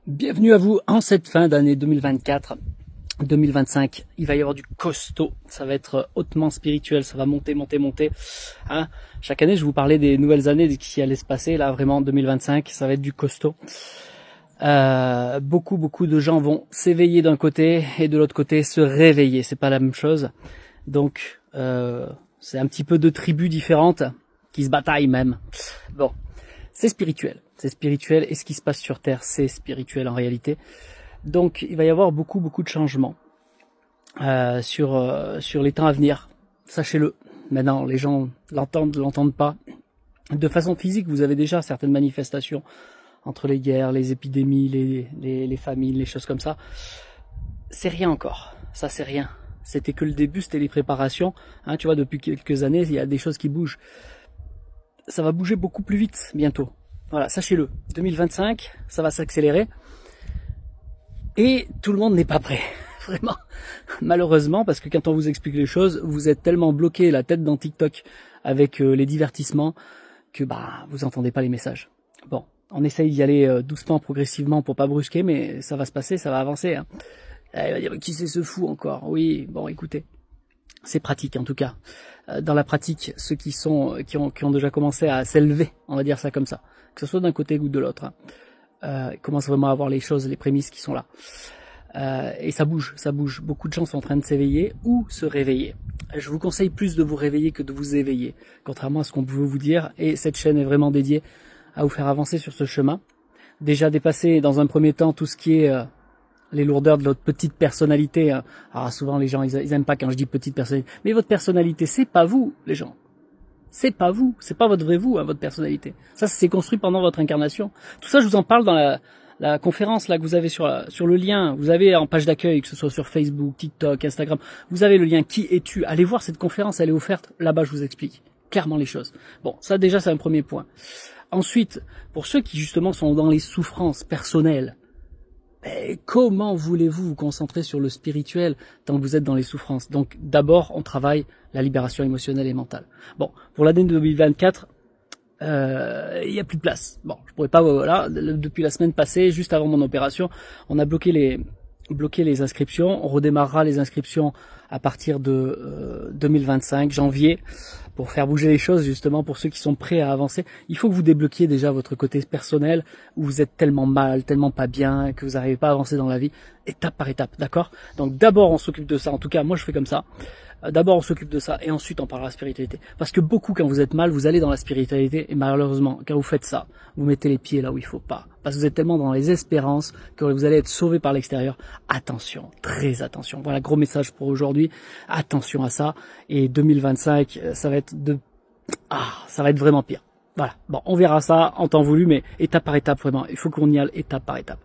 Bienvenue à vous en cette fin d'année 2024. 2025, il va y avoir du costaud, ça va être hautement spirituel, ça va monter. Hein, chaque année, je vous parlais des nouvelles années, de ce qui allait se passer. Là, vraiment, 2025, ça va être du costaud. Beaucoup de gens vont s'éveiller d'un côté et de l'autre côté se réveiller. C'est pas la même chose. Donc, c'est un petit peu deux tribus différentes qui se bataillent même. Bon, c'est spirituel. C'est spirituel et ce qui se passe sur Terre, c'est spirituel en réalité. Donc, il va y avoir beaucoup de changements sur les temps à venir. Sachez-le. Maintenant, les gens l'entendent pas. De façon physique, vous avez déjà certaines manifestations entre les guerres, les épidémies, les famines, les choses comme ça. C'est rien encore. Ça, c'est rien. C'était que le début, c'était les préparations. Hein, tu vois, depuis quelques années, il y a des choses qui bougent. Ça va bouger beaucoup plus vite bientôt. Voilà, sachez-le. 2025, ça va s'accélérer. Et tout le monde n'est pas prêt. Vraiment. Malheureusement, parce que quand on vous explique les choses, vous êtes tellement bloqué la tête dans TikTok avec les divertissements que vous entendez pas les messages. Bon, on essaye d'y aller doucement, progressivement pour pas brusquer, mais ça va se passer, ça va avancer. Hein. Il va dire, qui c'est ce fou encore? Oui, bon, écoutez, c'est pratique en tout cas. Dans la pratique, ceux qui ont déjà commencé à s'élever, on va dire ça comme ça, que ce soit d'un côté ou de l'autre, commencent vraiment à voir les choses, les prémices qui sont là. Et ça bouge. Beaucoup de gens sont en train de s'éveiller ou se réveiller. Je vous conseille plus de vous réveiller que de vous éveiller, contrairement à ce qu'on peut vous dire. Et cette chaîne est vraiment dédiée à vous faire avancer sur ce chemin. Déjà dépasser dans un premier temps tout ce qui est les lourdeurs de votre petite personnalité. Hein. Alors souvent les gens ils aiment pas quand je dis petite personnalité, mais votre personnalité c'est pas vous les gens. C'est pas vous, c'est pas votre vrai vous, hein, votre personnalité. Ça c'est construit pendant votre incarnation. Tout ça je vous en parle dans la conférence là que vous avez sur le lien. Vous avez en page d'accueil, que ce soit sur Facebook, TikTok, Instagram, vous avez le lien Qui es-tu. Allez voir cette conférence, elle est offerte. Là-bas je vous explique clairement les choses. Bon, ça déjà c'est un premier point. Ensuite, pour ceux qui justement sont dans les souffrances personnelles, comment voulez-vous vous concentrer sur le spirituel tant que vous êtes dans les souffrances? Donc d'abord, on travaille la libération émotionnelle et mentale. Bon, pour l'année 2024, il y a plus de place. Bon, je pourrais pas, voilà, depuis la semaine passée, juste avant mon opération, on a bloqué les inscriptions. On redémarrera les inscriptions à partir de 2025, janvier, pour faire bouger les choses, justement, pour ceux qui sont prêts à avancer. Il faut que vous débloquiez déjà votre côté personnel, où vous êtes tellement mal, tellement pas bien, que vous n'arrivez pas à avancer dans la vie, étape par étape, d'accord? Donc d'abord, on s'occupe de ça. En tout cas, moi, je fais comme ça. D'abord, on s'occupe de ça, et ensuite, on parlera de la spiritualité. Parce que beaucoup, quand vous êtes mal, vous allez dans la spiritualité, et malheureusement, quand vous faites ça, vous mettez les pieds là où il faut pas. Parce que vous êtes tellement dans les espérances que vous allez être sauvé par l'extérieur. Attention, très attention. Voilà, gros message pour aujourd'hui. Attention à ça. Et 2025, ça va être ça va être vraiment pire. Voilà. Bon, on verra ça en temps voulu, mais étape par étape, vraiment. Il faut qu'on y aille étape par étape.